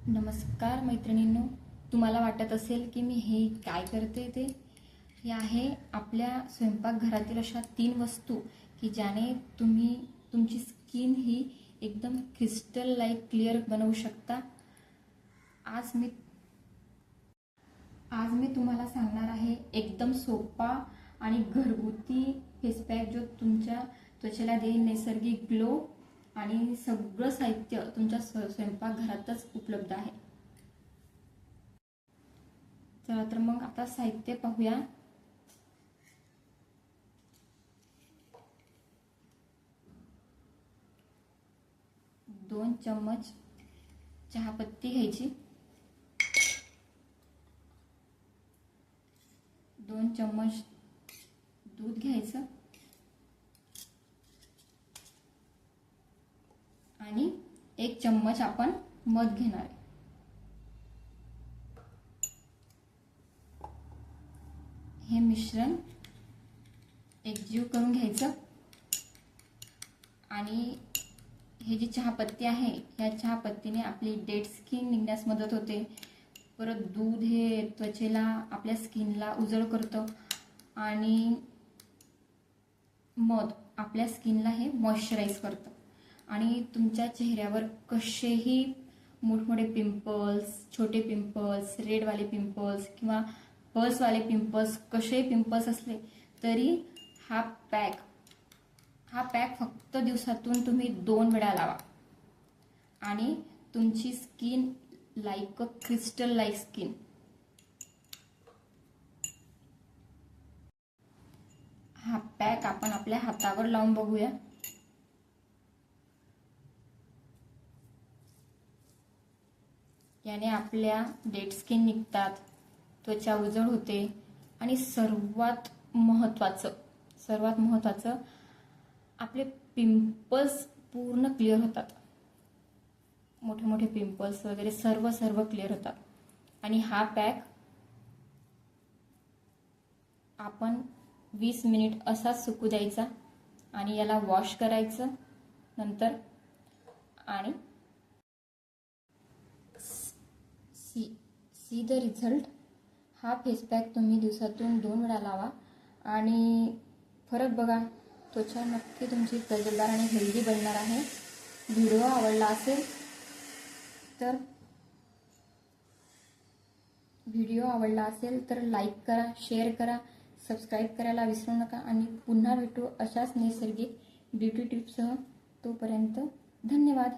नमस्कार मैत्रिणींनो, तुम्हाला वाटत असेल की मी हे काय करते ते हे आहे आपल्या स्वयंपाकघरातील अशा 3 वस्तू की ज्याने तुम्ही तुमची स्किन ही एकदम क्रिस्टल लाईक क्लिअर बनवू शकता। आज मी तुम्हाला सांगणार आहे एकदम सोपा आणि घरगुती फेस पॅक जो तुमच्या त्वचेला देईल नैसर्गिक ग्लो आणि सगळं साहित्य तुमच्या स्वयंपाकघरातच उपलब्ध आहे। चला तर मग आता साहित्य पाहूया। दोन चम्मच चहापत्ती घ्यायची, 2 चम्मच दूध घ्यायचं आणि 1 चम्मच आपण मध घेणार आहे। हे मिश्रण एकजीव करून घ्यायचं आणि हे जी चहापत्ती आहे या चहापत्तीने आपली डेड स्किन निघण्यास मदत होते। परत दूध हे त्वचेला आपल्या स्किनला उजळ करतं आणि मध आपल्या स्किनला हे मॉइश्चराइज करतं आणि तुमच्या चेहऱ्यावर कसेही मोठमोठे पिंपल्स, छोटे पिंपल्स, रेडवाले पिंपल्स किंवा पल्सवाले पिंपल्स, कसेही पिंपल्स असले तरी हा पॅक फक्त दिवसातून तुम्ही 2 वेळा लावा आणि तुमची skin like a crystal like skin. हा पॅक आपण आपल्या हातावर लावून बघूया। याने आपल्या डेड स्किन निघतात, त्वचा उजळ होते आणि सर्वात महत्त्वाचं आपले पिंपल्स पूर्ण क्लिअर होतात। मोठे मोठे पिंपल्स वगैरे सर्व क्लिअर होतात। आणि हा पॅक आपण 20 मिनिट असाच सुकू द्यायचा आणि याला वॉश करायचं नंतर आणि सी द रिझल्ट। हा फेस पॅक तुम्ही दिवसातून 2 वेळा लावा आणि फरक बघा। त्वचा नक्की तुमची तजेलदार आणि हेल्दी बनणार आहे। व्हिडिओ आवडला असेल तर लाईक करा, शेअर करा, सबस्क्राईब करायला विसरू नका आणि पुन्हा भेटू अशाच नैसर्गिक ब्युटी टिप्ससह। तोपर्यंत धन्यवाद।